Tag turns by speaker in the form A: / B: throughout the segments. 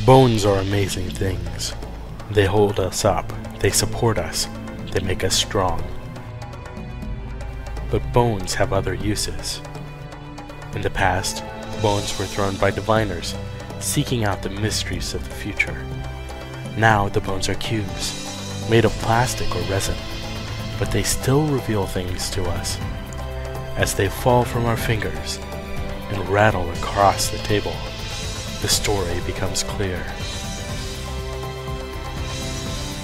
A: Bones are amazing things. They hold us up, they support us, they make us strong. But bones have other uses. In the past, bones were thrown by diviners, seeking out the mysteries of the future. Now the bones are cubes, made of plastic or resin, but they still reveal things to us. As they fall from our fingers and rattle across the table, the story becomes clear.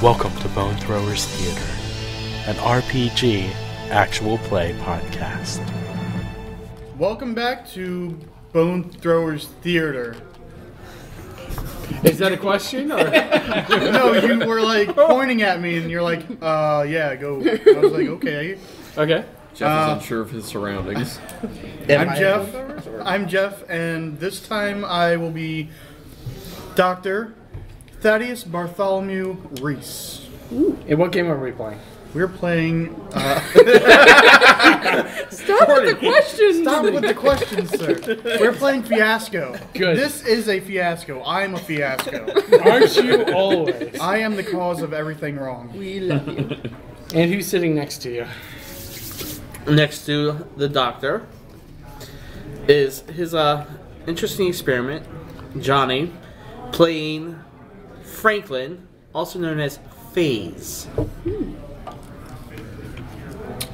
A: Welcome to Bone Throwers Theater, an RPG actual play podcast.
B: Welcome back to Bone Throwers Theater.
C: Is that a question? Or?
B: No, you were like pointing at me and you're like, yeah, go. I was like, okay.
C: Okay.
D: Jeff is unsure of his surroundings.
B: I'm Jeff, and this time I will be Dr. Thaddeus Bartholomew Reece.
C: And what game are we playing?
B: We're playing...
E: Stop with the questions!
B: Stop with the questions, sir. We're playing Fiasco.
C: Good.
B: This is a fiasco. I'm a fiasco.
C: Aren't you always?
B: I am the cause of everything wrong.
E: We love you.
C: And who's sitting next to you?
D: Next to the doctor is his interesting experiment, Johnny, playing Franklin, also known as FaZe.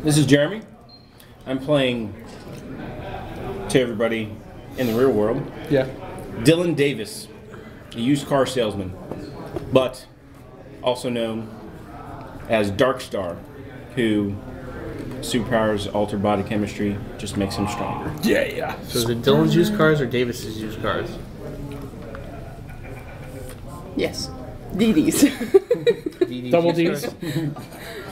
F: This is Jeremy. I'm playing, to everybody in the real world,
C: Yeah.
F: Dillon Davis, a used car salesman, but also known as Darkstar, who superpowers alter body chemistry, just makes him stronger.
C: Yeah.
D: So is it Dillon's used cars or Davis's used cars?
E: Yes. DD's.
D: DD's
C: Double
D: used
C: D's?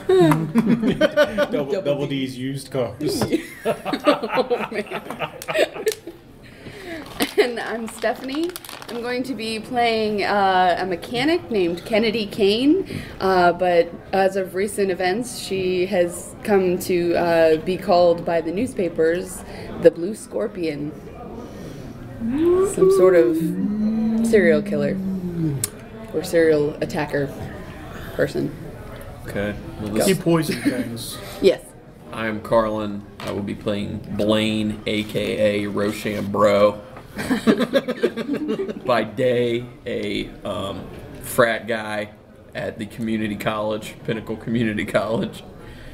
D: cars?
F: Double D's used cars.
E: Oh, man. And I'm Stephanie. I'm going to be playing a mechanic named Kennedy Kane, but as of recent events, she has come to be called by the newspapers the Blue Scorpion. Some sort of serial killer or serial attacker person.
D: Okay. Well,
B: He
D: this,
B: poisoned things.
E: Yes.
D: I am Carlin. I will be playing Blain, a.k.a. Rosham Bro. By day, a frat guy at the community college, Pinnacle Community College.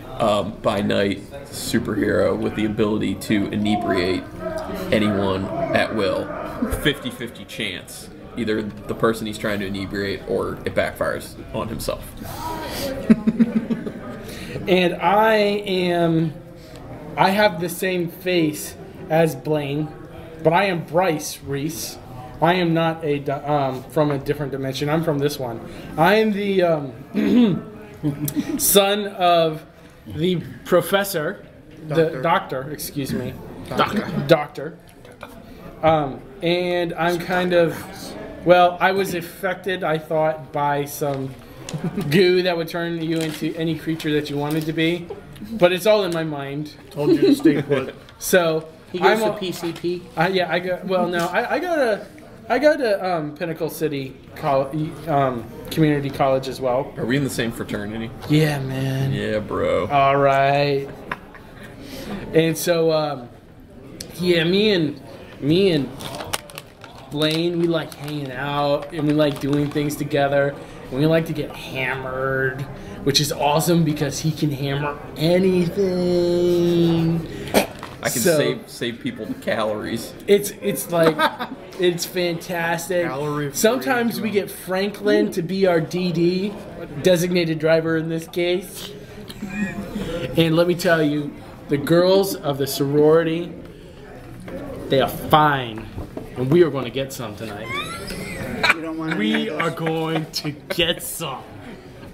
D: By night, superhero with the ability to inebriate anyone at will. 50-50 chance. Either the person he's trying to inebriate or it backfires on himself.
C: And I have the same face as Blain, but I am Bryce Reece. I am not from a different dimension. I'm from this one. I am the son of the professor, the doctor, excuse me. Doctor. And I'm kind of, well, I was affected, I thought, by some goo that would turn you into any creature that you wanted to be. But it's all in my mind.
B: Told you to stay put.
C: So
D: He goes to PCP?
C: yeah, I go. Well, no, I go to Pinnacle City Community College as well.
D: Are we in the same fraternity?
C: Yeah, man.
D: Yeah, bro.
C: All right. And so, yeah, me and Blain, we like hanging out and we like doing things together. And we like to get hammered, which is awesome because he can hammer anything.
D: I can save people the calories.
C: It's like it's fantastic. Sometimes we get Franklin to be our DD, designated driver in this case. And let me tell you, the girls of the sorority, they are fine, and we are going to get some tonight.
B: You don't want
C: We are going to get some.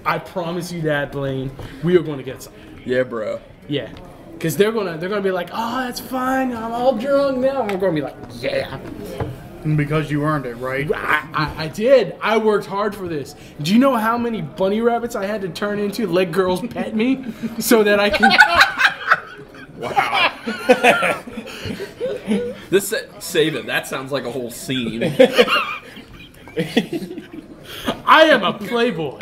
C: I promise you that, Blain. We are going to get some.
D: Yeah, bro.
C: Yeah. Because they're gonna be like, oh, that's fine. I'm all drunk now. And we're gonna be like, yeah.
B: Because you earned it, right?
C: I did. I worked hard for this. Do you know how many bunny rabbits I had to turn into, let girls pet me, so that I can?
D: Wow. Save it. That sounds like a whole scene.
C: I am a playboy.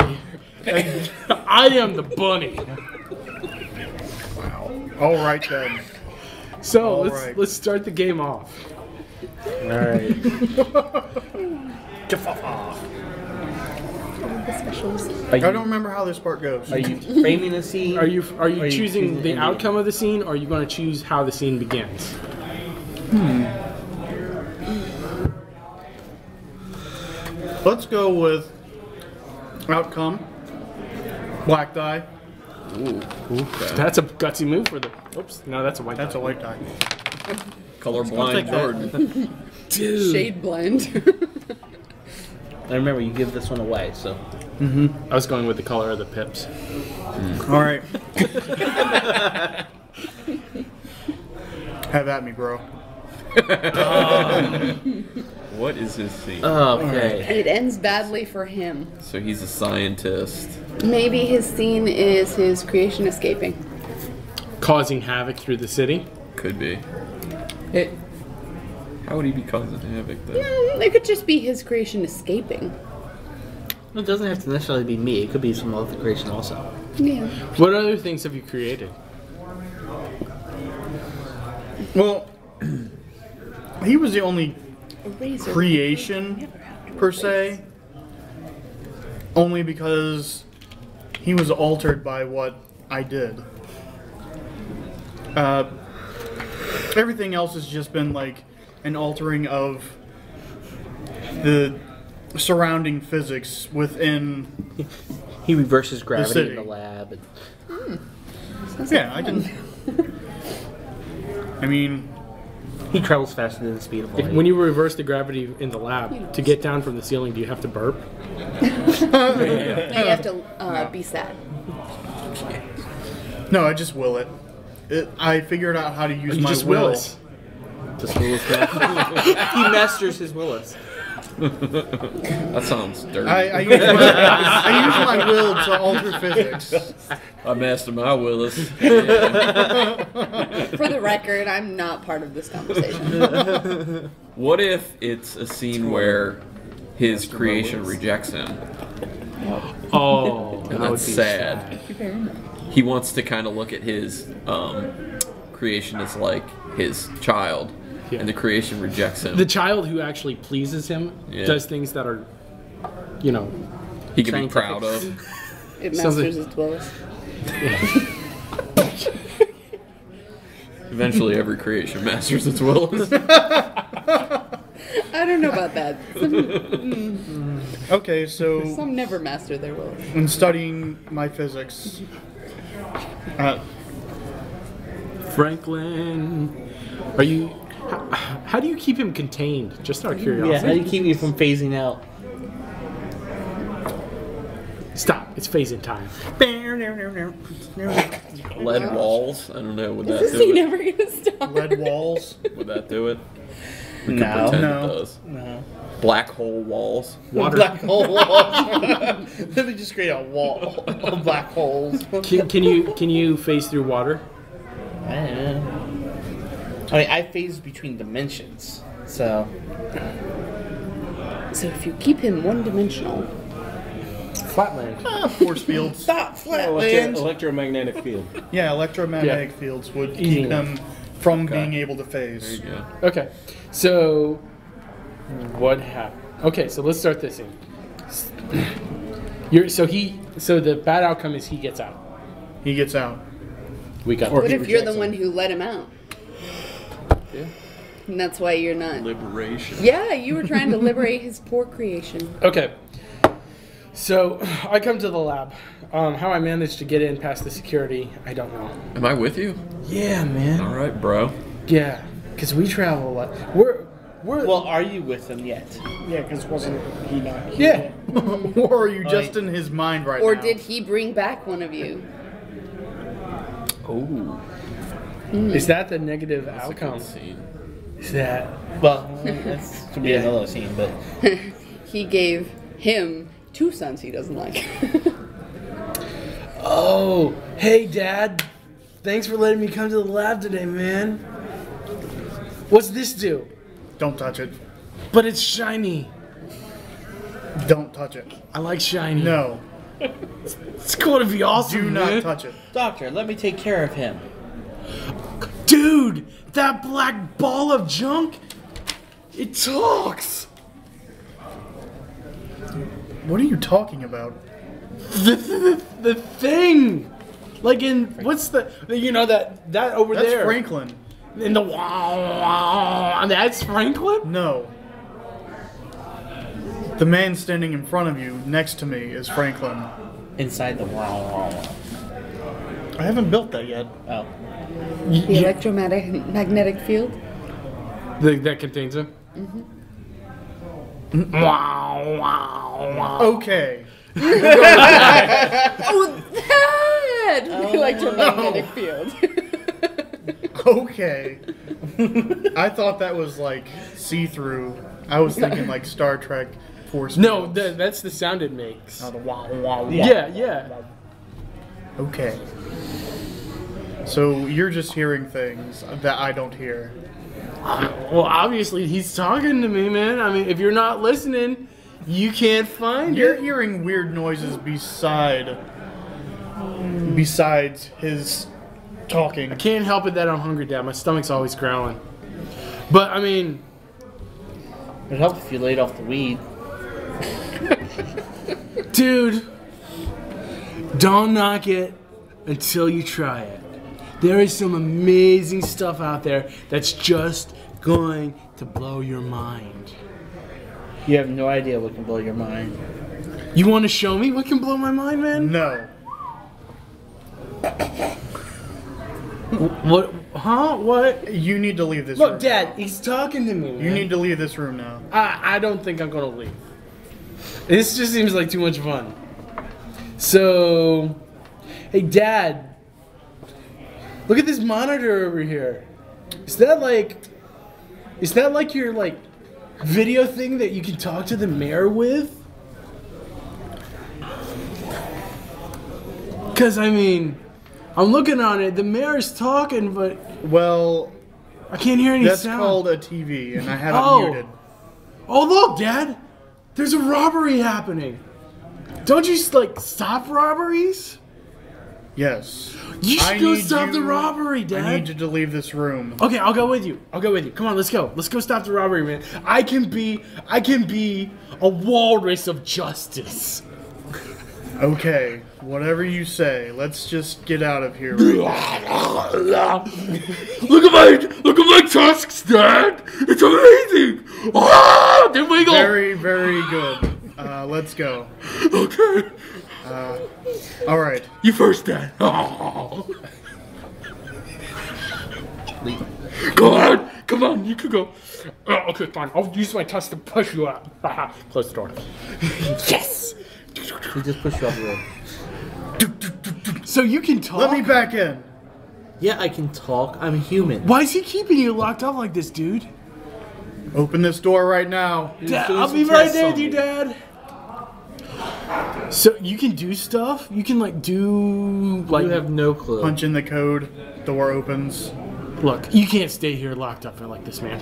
C: And I am the bunny.
B: All right then.
C: So
B: right.
C: let's start the game off.
G: All right.
B: I don't remember how this part goes.
G: Are you framing the scene?
C: Are you choosing
G: choosing
C: the
G: ending?
C: outcome of the scene, or are you going to choose how the scene begins?
B: Let's go with outcome. Black die.
D: Ooh.
C: That's a gutsy move for the. Oops, no, that's a white.
B: That's
C: die.
B: a white die.
D: Colorblind
B: take that.
D: Jordan.
C: Dude.
E: Shade blend.
G: And remember, you give this one away, so.
C: I was going with the color of the pips.
B: All right. Have at me, bro.
D: What is his scene?
G: Okay.
E: It ends badly for him.
D: So he's a scientist.
E: Maybe his scene is his creation escaping.
C: Causing havoc through the city.
D: Could be. How would he be causing havoc though?
E: It could just be his creation escaping.
G: It doesn't have to necessarily be me. It could be some other creation also.
E: Yeah.
C: What other things have you created?
B: Well, he was the only
E: A razor.
B: creation, per se, only because he was altered by what I did. Everything else has just been like an altering of the surrounding physics within.
G: He reverses gravity
B: city.
G: in the lab. And
B: Yeah, I can. I mean,
G: he travels faster than the speed of light.
C: When you reverse the gravity in the lab, to get down from the ceiling, do you have to burp?
E: Now you have to be sad.
B: no, I just will it. I figured out how to use
C: You
B: my
C: just
B: will.
C: Willis.
G: Just Willis master. He masters his Willis.
D: That sounds dirty.
B: I use my will to alter physics.
D: I master my Willis.
E: For the record, I'm not part of this conversation.
D: What if it's a scene where his creation rejects him?
C: Oh,
D: And
C: that would
D: that's
C: be
D: sad. He wants to kind of look at his creation as like his child,
C: Yeah.
D: and the creation rejects him.
C: The child who actually pleases him
D: Yeah.
C: does things that are, you know,
D: He can be proud of.
E: It
C: Sounds like-
E: masters its Willis.
D: Eventually, every creation masters its Willis.
E: I don't know about that.
B: Okay, so
E: Some never master their Willis.
B: in studying my physics,
C: Franklin. Are you? How do you keep him contained? Just out of
G: Yeah, how do
C: curiosity.
G: you keep me from phasing out?
C: Stop! It's phasing time.
D: Lead walls. I don't know. Would that
E: Is
D: do
E: he
D: it?
E: never gonna stop?
B: lead walls.
D: Would that do it? We
G: No.
D: could pretend
B: No.
D: it does.
G: No.
D: Black hole walls.
C: Water.
G: Black hole walls. Let me just create a wall of black holes.
C: Can you phase through water?
G: I don't know. I mean, I phase between dimensions, so
E: So if you keep him one-dimensional,
C: Flatland.
B: Force fields.
G: stop flatland.
F: Electromagnetic field.
B: Yeah, electromagnetic fields would
C: Easy
B: keep
C: enough.
B: him from being able to phase.
D: There you go.
C: Okay. So what happened? Okay, so let's start this in. So the bad outcome is he gets out.
B: He gets out.
C: We got
E: what
C: that.
E: if you're the one who let him out?
C: Yeah.
E: And that's why you're not.
D: Liberation.
E: Yeah, you were trying to liberate his poor creation.
C: Okay. So I come to the lab. How I managed to get in past the security, I don't know.
D: Am I with you?
C: Yeah, man.
D: All right, bro.
C: Yeah, because we travel a lot. We're
G: Well, are you with him yet?
H: Yeah, because wasn't he not?
C: yeah.
B: Or are you just in his mind right
E: Or
B: now?
E: did he bring back one of you?
D: Oh,
C: Is that the negative
D: that's a
C: outcome?
D: good scene.
C: Is that
G: Well, that's to be another scene, but
E: He gave him 2 sons he doesn't like.
C: Oh, hey, Dad. Thanks for letting me come to the lab today, man. What's this do?
B: Don't touch it.
C: But it's shiny.
B: Don't touch it.
C: I like shiny.
B: No.
C: It's going to be awesome,
B: Do not
C: man.
B: touch it.
G: Doctor, let me take care of him.
C: Dude, that black ball of junk, it talks.
B: What are you talking about?
C: The thing. Like in, what's the, you know, that over
B: That's
C: there.
B: Franklin.
C: In the wow, that's Franklin?
B: No. The man standing in front of you, next to me, is Franklin.
G: Inside the wow.
B: I haven't built that yet.
G: Oh.
E: The electromagnetic field.
C: That contains him? Mm-hmm. Wow.
B: Okay.
E: Oh, that! The electromagnetic field.
B: Okay. I thought that was like see-through. I was thinking like Star Trek force.
C: No,
B: fields.
C: that's the sound it makes.
B: Oh, the wow.
C: Yeah.
B: Okay. So you're just hearing things that I don't hear.
C: Well, obviously he's talking to me, man. I mean, if you're not listening, you can't find
B: You're
C: it.
B: hearing weird noises besides his talking.
C: I can't help it that I'm hungry, Dad. My stomach's always growling. But, I mean...
G: It'd help if you laid off the weed.
C: Dude, don't knock it until you try it. There is some amazing stuff out there that's just going to blow your mind.
G: You have no idea what can blow your mind.
C: You want to show me what can blow my mind, man?
B: No.
C: What? Huh? What?
B: You need to leave this room.
C: Look, Dad, he's talking to me, man.
B: You need to leave this room now.
C: I don't think I'm going to leave. This just seems like too much fun. So, hey, Dad. Look at this monitor over here. Is that like your like video thing that you can talk to the mayor with? Cause I mean, I'm looking on it. The mayor's talking, but
B: Well,
C: I can't hear any
B: that's
C: sound.
B: called a TV, and I have it
C: Oh.
B: muted.
C: Oh look, Dad! There's a robbery happening. Don't you like stop robberies?
B: Yes.
C: You should
B: I
C: go
B: need
C: stop the
B: you-
C: robbery, Dad.
B: I need you to leave this room.
C: Okay, I'll go with you. Come on, let's go. Let's go stop the robbery, man. I can be a walrus of justice.
B: Okay, whatever you say. Let's just get out of here right now.
C: Look at my tusks, Dad. It's amazing. Ah, they wiggle.
B: Very, very good. Let's go.
C: Okay.
B: All right.
C: You first, Dad. Oh. Come on, you can go. Okay, fine. I'll use my tusk to push you out. Close the door. Yes.
G: He just pushed you off the road.
C: So you can talk.
B: Let me back in.
G: Yeah, I can talk. I'm human.
C: Why is he keeping you locked up like this, dude?
B: Open this door right now.
C: Dad, I'll be right there with you, Dad. So you can do stuff? You can like do like
G: You have no clue.
B: Punch in the code. Door opens.
C: Look, you can't stay here locked up like this, man.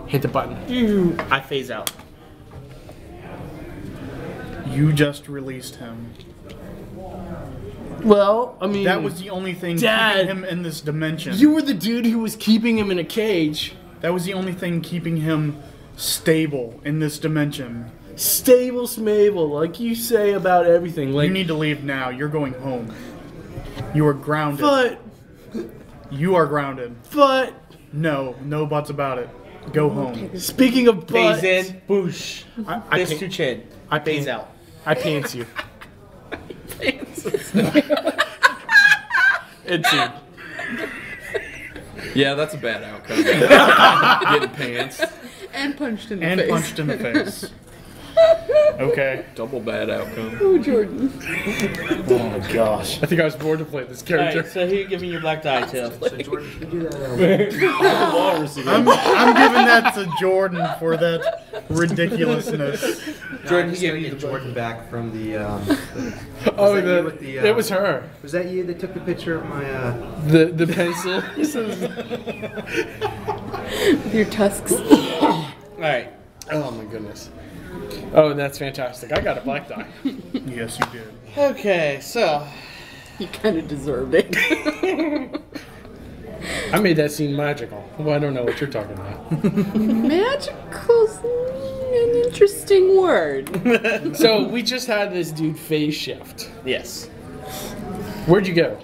C: Hit the button.
G: I phase out.
B: You just released him.
C: Well, I mean,
B: That was the only thing
C: Dad,
B: keeping him in this dimension.
C: you were the dude who was keeping him in a cage.
B: That was the only thing keeping him stable in this dimension.
C: Stable smable, like you say about everything. Like,
B: You need to leave now. You're going home. You are grounded.
C: but
B: You are grounded. No buts about it. Go home.
C: speaking of butts,
G: Phase in. Boosh.
C: I
G: This
C: can't-
G: to chin.
C: I
G: Phase
C: can't-
G: out.
C: I pants you. It's you.
D: Yeah, that's a bad outcome. Getting pants.
E: And punched in the
B: And
E: face.
B: punched in the face. Okay.
D: Double bad outcome.
E: Oh, Jordan.
B: Oh my gosh.
C: I think I was born to play this character.
G: Alright, so here, give me your black die, Tail.
B: I'm giving that to Jordan for that ridiculousness.
G: Jordan,
I: just
G: you
I: gonna
G: give me
I: get
G: the
I: Jordan back from the.
C: Oh,
I: that you with the,
C: it was her.
I: Was that you that took the picture of my?
C: The pencil.
E: Your tusks.
G: Alright.
C: Oh my goodness. Oh, that's fantastic. I got a black die.
B: Yes, you did.
G: Okay, so
E: You kind of deserved it.
C: I made that scene magical. Well, I don't know what you're talking about.
E: Magical's an interesting word.
C: So we just had this dude phase shift.
G: yes,
C: Where'd you go?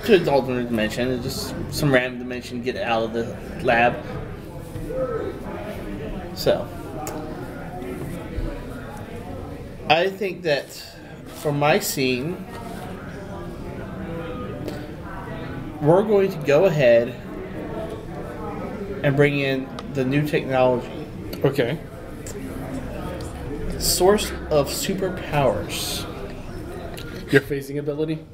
G: to the alternate dimension, just some random dimension, get out of the lab. So, I think that for my scene, we're going to go ahead and bring in the new technology,
C: Okay.
G: source of superpowers.
C: Your phasing ability?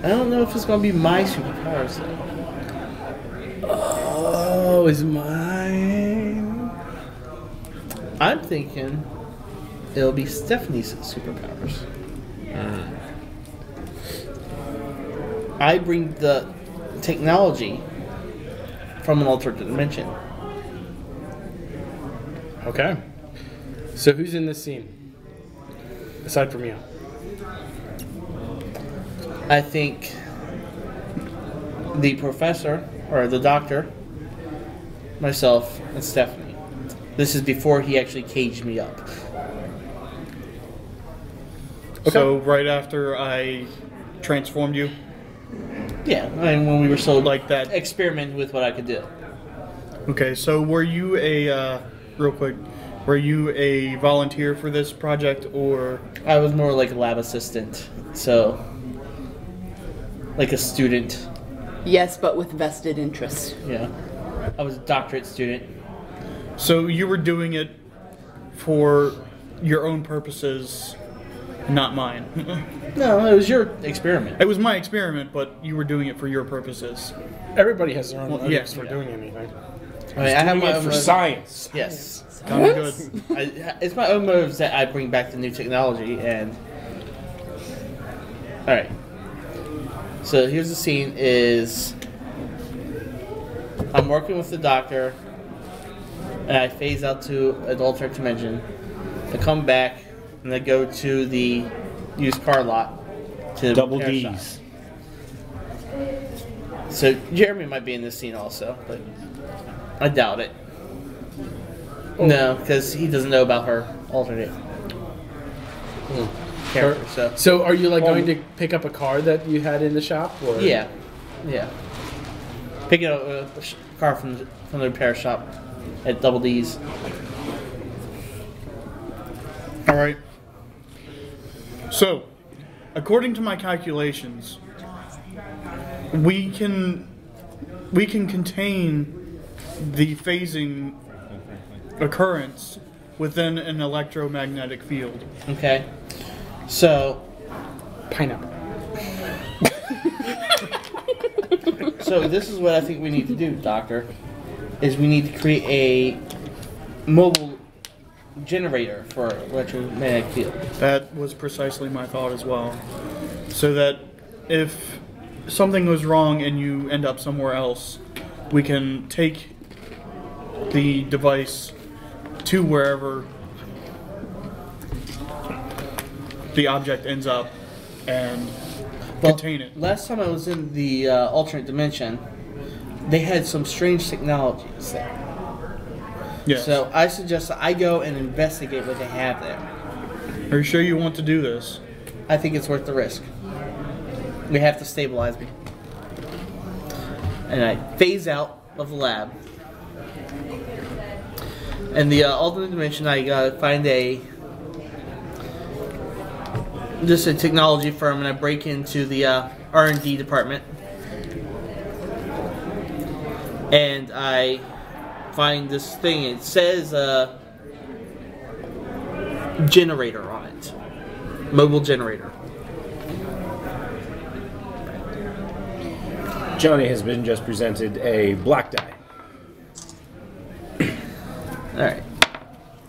G: I don't know if it's going to be my superpowers though.
C: Oh, is mine?
G: I'm thinking it'll be Stephanie's superpowers. I bring the technology from an alternate dimension.
C: Okay. So who's in this scene? Aside from you.
G: I think the professor, or the doctor, myself, and Stephanie. This is before he actually caged me up.
B: So right after I transformed you,
G: Yeah, and when we were still
B: like that.
G: experimenting with what I could do.
B: Okay, so were you a real quick? Were you a volunteer for this project, or
G: I was more like a lab assistant, so like a student.
E: Yes, but with vested interest.
G: Yeah, I was a doctorate student.
B: so you were doing it for your own purposes, not mine?
G: No, it was your experiment.
B: It was my experiment, but you were doing it for your purposes.
C: Everybody has their own
B: Well,
C: motives
B: yeah,
C: for
B: yeah.
C: doing anything.
G: I mean, I have
F: Doing
G: my
F: it
G: own
F: for
G: motives.
F: science.
G: Yes,
B: Sounds good.
G: it's my own motives that I bring back the new technology. And all right, so here's the scene: is I'm working with the doctor, and I phase out to an alternate dimension. I come back, and I go to the used car lot to the
F: Double
G: repair shop.
F: D's.
G: So Jeremy might be in this scene also, but I doubt it. No, because he doesn't know about her alternate character.
C: So are you like going to pick up a car that you had in the shop? Or?
G: Yeah. Picking up a car from the repair shop at Double D's.
B: All right. So, according to my calculations, we can contain the phasing occurrence within an electromagnetic field.
G: Okay. So
C: Pineapple.
G: this is what I think we need to do, Doctor. Is we need to create a mobile generator for electromagnetic field.
B: That was precisely my thought as well. So that if something goes wrong and you end up somewhere else, we can take the device to wherever the object ends up and contain it.
G: Last time I was in the alternate dimension, they had some strange technologies there.
B: Yes.
G: So I suggest that I go and investigate what they have there.
B: Are you sure you want to do this?
G: I think it's worth the risk. We have to stabilize me. And I phase out of the lab. In the alternate dimension, I find just a technology firm, and I break into the R&D department. And I find this thing. It says generator on it. Mobile generator.
F: Johnny has been just presented a black die.
G: Alright.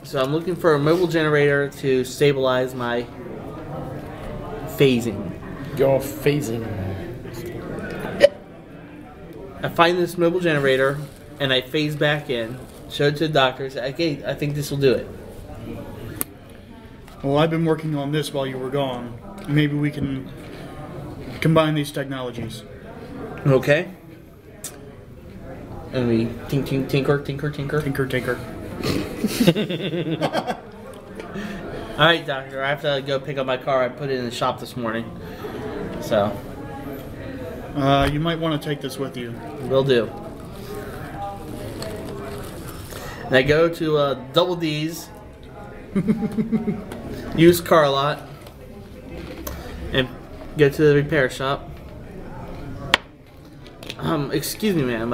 G: So I'm looking for a mobile generator to stabilize my phasing.
C: You're phasing.
G: I find this mobile generator and I phase back in Show it to the doctor. Say, okay, I think this will do it.
B: Well, I've been working on this while you were gone. Maybe we can combine these technologies.
G: Okay. And we tinker.
B: Tinker.
G: All right, doctor. I have to go pick up my car. I put it in the shop this morning. So.
B: You might want to take this with you.
G: Will do. And I go to Double D's. Use car lot. And go to the repair shop. Excuse me, ma'am.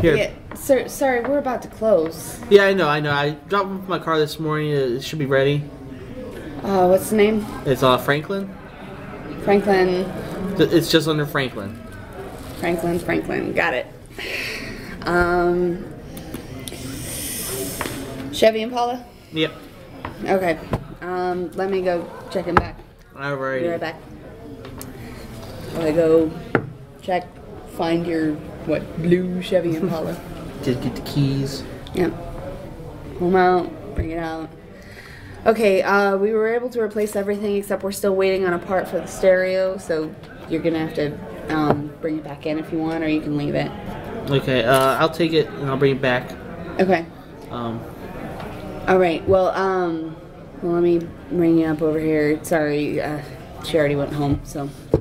G: Here.
E: Yeah, sir, sorry, we're about to close.
G: Yeah, I know. I dropped off my car this morning. It should be ready.
E: What's the name?
G: It's Franklin.
E: Franklin.
G: It's just under Franklin.
E: Franklin. Got it. Chevy Impala?
G: Yep.
E: Okay. Let me go check him back.
G: Alrighty.
E: Be right back. I go check, find your, blue Chevy Impala.
G: Just get the keys.
E: Yep. Pull them out, bring it out. Okay, we were able to replace everything except we're still waiting on a part for the stereo, so you're gonna have to bring it back in if you want, or you can leave it.
G: Okay, I'll take it and I'll bring it back.
E: Okay. All right. Well, let me bring you up over here. Sorry, she already went home. So.
G: All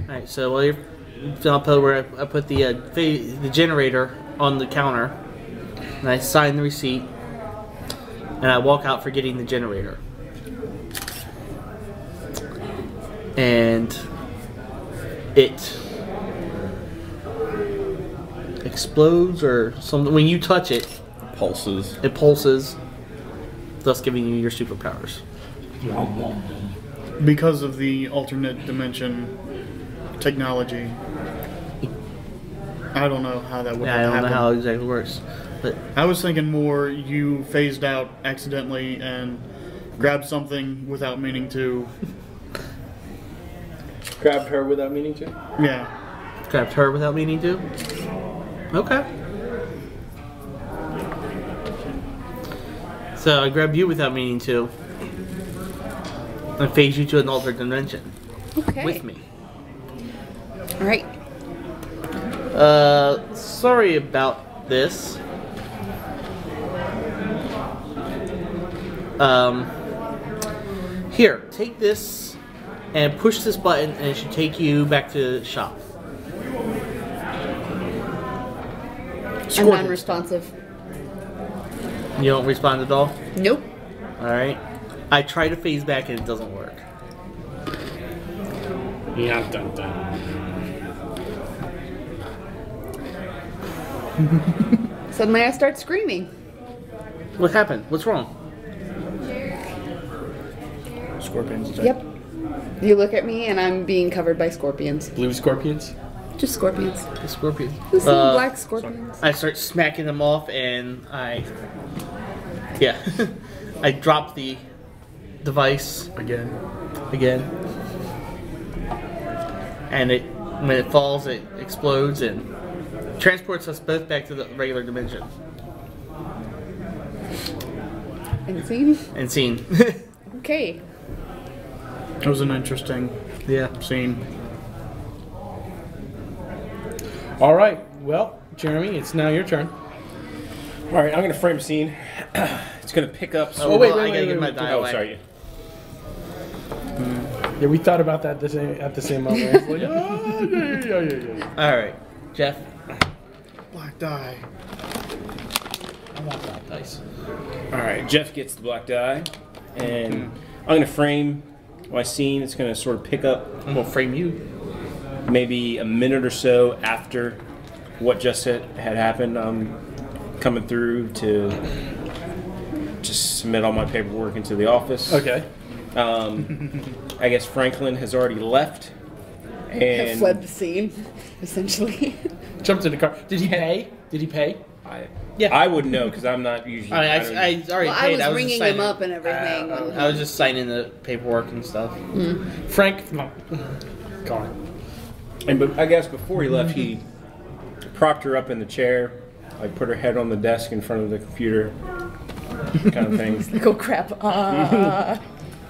G: right. So while you're up where I put the generator on the counter, and I sign the receipt, and I walk out forgetting the generator, and it explodes or something when you touch it.
D: Pulses.
G: It pulses, thus giving you your superpowers.
B: Because of the alternate dimension technology. I don't know how that would
G: Yeah, I don't
B: happen.
G: know how it exactly works, but
B: I was thinking more you phased out accidentally and grabbed something without meaning to.
C: Grabbed her without meaning to?
B: Yeah.
G: grabbed her without meaning to. Okay. So I grabbed you without meaning to. And phased you to an alternate dimension.
E: Okay.
G: With me.
E: Alright.
G: Sorry about this. Here, take this and push this button and it should take you back to the shop.
E: I'm non-responsive.
G: You don't respond at all?
E: Nope.
G: Alright. I try to phase back and it doesn't work.
C: Yeah, dun dun.
E: Suddenly I start screaming.
G: What happened? What's wrong?
B: Scorpions.
E: Yep. You look at me and I'm being covered by scorpions.
C: Blue scorpions?
E: Just scorpions.
G: The scorpion.
E: Just little black scorpions.
G: I start smacking them off and I drop the device
B: Again.
G: and when it falls it explodes and transports us both back to the regular dimension.
E: And see?
G: And scene.
E: Okay.
B: It was an interesting scene.
C: All right. Well, Jeremy, it's now your turn.
F: All right, I'm going to frame a scene. It's going to pick up.
G: Oh, wait, I gotta get my dial.
F: Oh, sorry.
C: Yeah, we thought about that at the same moment. It's like, oh, yeah.
G: Alright, Jeff.
B: Black die.
G: I want that dice.
F: All right, Jeff gets the black die, and I'm going to frame my scene. It's going to sort of pick up
G: I'm gonna frame you.
F: maybe a minute or so after what just had happened. I'm coming through to just submit all my paperwork into the office.
C: Okay.
F: I guess Franklin has already left.
E: Have
F: And
E: fled the scene, essentially.
C: Jumped in the car. Did he pay?
F: I wouldn't know because I'm not usually.
G: I
F: don't-
G: already
E: Well,
G: paid.
E: I was
G: just
E: ringing
G: signing-
E: him up and everything.
G: I was just signing the paperwork and stuff.
C: Frank. No. Go on.
F: But I guess before he left, he propped her up in the chair I put her head on the desk in front of the computer, kind of thing.
E: Like, oh crap.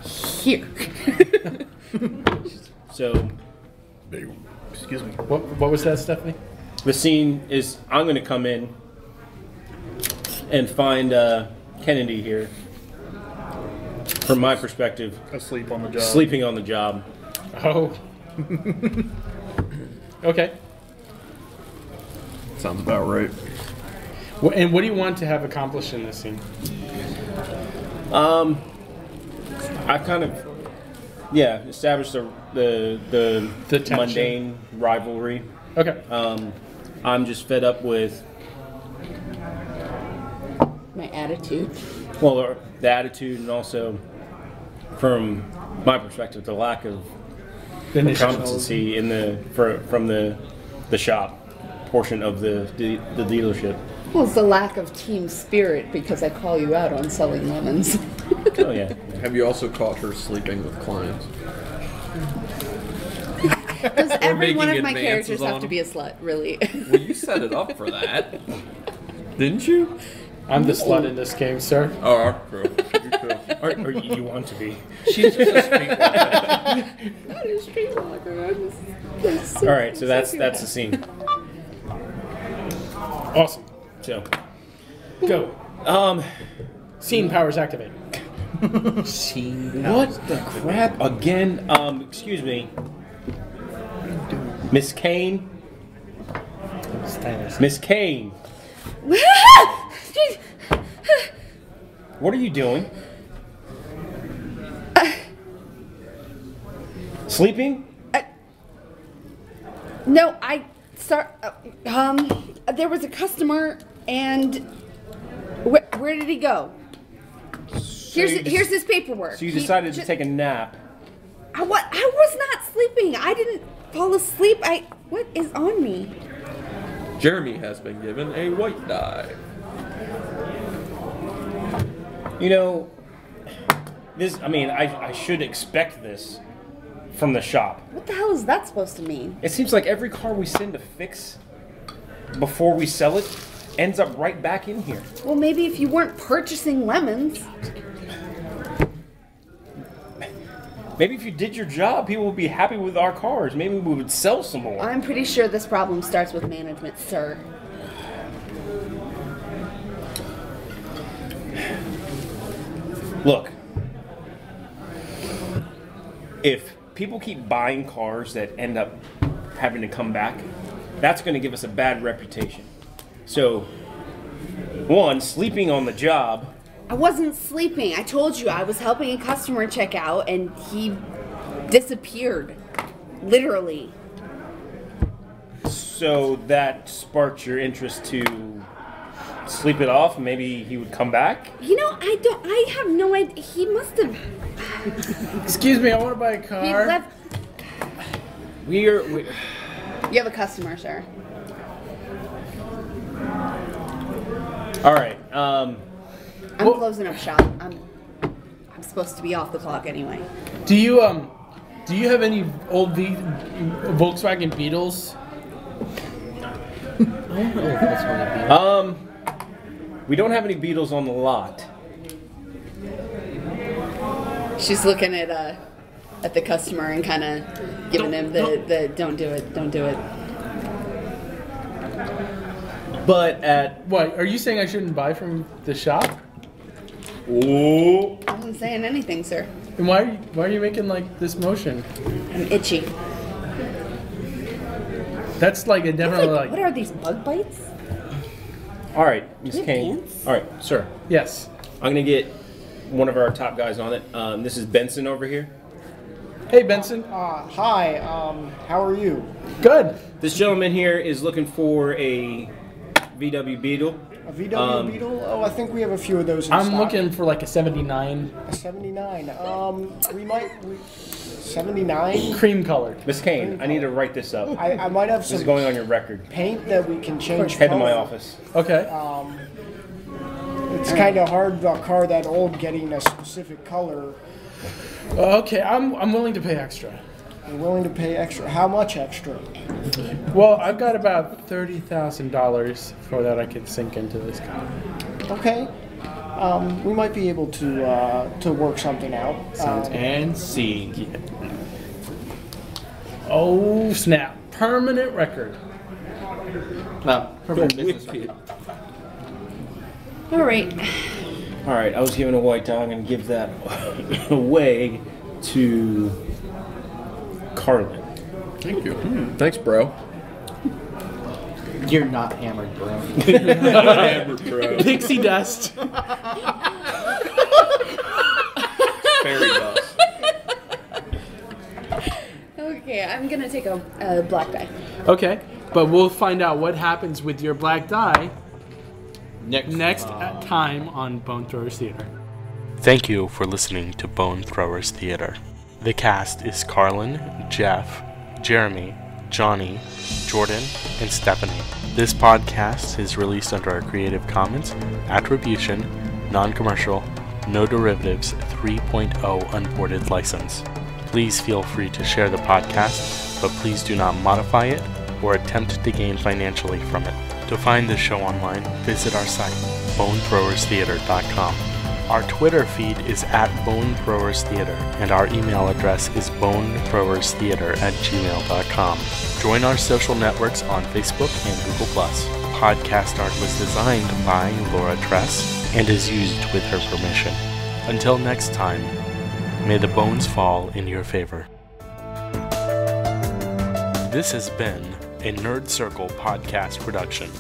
E: Here.
F: So,
B: Excuse me.
C: What was that, Stephanie?
F: the scene is I'm going to come in and find Kennedy here. From my perspective,
B: Asleep on the job.
F: sleeping on the job.
C: Oh. Okay.
D: Sounds about right.
C: And what do you want to have accomplished in this scene?
F: I kind of, established the
C: tension.
F: mundane rivalry.
C: Okay.
F: I'm just fed up with,
E: My attitude.
F: well, the attitude, and also, from my perspective, the lack of competency in from the shop portion of the dealership.
E: Well, it's the lack of team spirit because I call you out on selling lemons.
F: Oh yeah.
D: Have you also caught her sleeping with clients?
E: Does every one
D: making
E: of my
D: advances
E: characters have
D: on
E: to be a slut, really?
D: Well, you set it up for that, didn't you?
C: I'm the slut in this game, sir.
D: Oh, true. You too.
F: Or you want to be.
C: She's just a streetwalker.
E: Not a streetwalker.
F: All right, so that's the scene.
C: Awesome.
F: So,
C: Go. Scene powers activate.
F: what the crap again? Excuse me, Miss Kane. Miss Kane, what are you doing? Sleeping?
E: No, there was a customer, and where did he go? Here's his paperwork.
F: So you decided to take a nap.
E: I was not sleeping. I didn't fall asleep. What is on me?
D: Jeremy has been given a white die.
F: You know, this. I mean, I should expect this from the shop.
E: What the hell is that supposed to mean?
F: It seems like every car we send to fix before we sell it ends up right back in here.
E: Well, maybe if you weren't purchasing lemons.
F: Maybe if you did your job, people would be happy with our cars. Maybe we would sell some more.
E: I'm pretty sure this problem starts with management, sir.
F: Look, if people keep buying cars that end up having to come back, that's going to give us a bad reputation. So, one, sleeping on the job.
E: I wasn't sleeping. I told you I was helping a customer check out, and he disappeared. Literally.
F: So that sparked your interest to sleep it off? Maybe he would come back?
E: You know, I have no idea. He must have.
C: Excuse me, I want to buy a
E: He
C: car.
E: left.
F: We
E: You have a customer, sir.
F: all right.
E: I'm closing up shop. I'm supposed to be off the clock anyway.
C: Do you have any old Volkswagen Beetles?
F: We don't have any Beetles on the lot.
E: She's looking at the customer and kind of giving him the don't do it, don't do it.
F: But at
C: What? Are you saying I shouldn't buy from the shop?
F: oh,
E: I wasn't saying anything, sir.
C: And why are you making like this motion?
E: I'm itchy.
C: That's like a definitely
E: What
C: like
E: are these bug bites?
F: all right, Miss
E: Do you have
F: Kane.
E: pants?
F: All right, sir.
C: yes.
F: I'm gonna get one of our top guys on it. This is Benson over here.
C: Hey Benson.
H: Hi, how are you?
C: Good.
F: This gentleman here is looking for a VW Beetle.
H: A VW Beetle? Oh, I think we have a few of those in
C: I'm
H: stock.
C: looking for like a 79
H: A 79. 79?
C: cream colored.
F: Miss Kane, I need to write this up.
H: I might have
F: This
H: some
F: is going on your record.
H: paint that we can change
F: Head to my
H: color.
F: office.
C: Okay.
H: It's kind of hard with a car that old getting a specific color.
C: Okay, I'm willing to pay extra.
H: You're willing to pay extra. How much extra?
C: Well, I've got about $30,000 for that I can sink into this guy.
H: Okay. We might be able to work something out.
C: And see. Oh, snap. Permanent record.
G: No, permanent business record.
E: All right.
F: All right, I was given a white die. I'm going to give that away to Carlin.
D: Thank you. Thanks, bro.
G: You're not hammered, bro.
C: Pixie dust.
D: Fairy dust.
E: Okay, I'm gonna take a black die.
C: Okay, but we'll find out what happens with your black die next time on Bone Throwers Theater.
A: Thank you for listening to Bone Throwers Theater. The cast is Carlin, Jeff, Jeremy, Johnny, Jordan, and Stephanie. This podcast is released under a Creative Commons Attribution, Non-Commercial, No Derivatives 3.0 Unported license. Please feel free to share the podcast, but please do not modify it or attempt to gain financially from it. To find the show online, visit our site, bonethrowerstheater.com. Our Twitter feed is @bonethrowerstheater, and our email address is bonethrowerstheater@gmail.com. Join our social networks on Facebook and Google+. Podcast art was designed by Laura Tress and is used with her permission. Until next time, may the bones fall in your favor. This has been a Nerd Circle podcast production.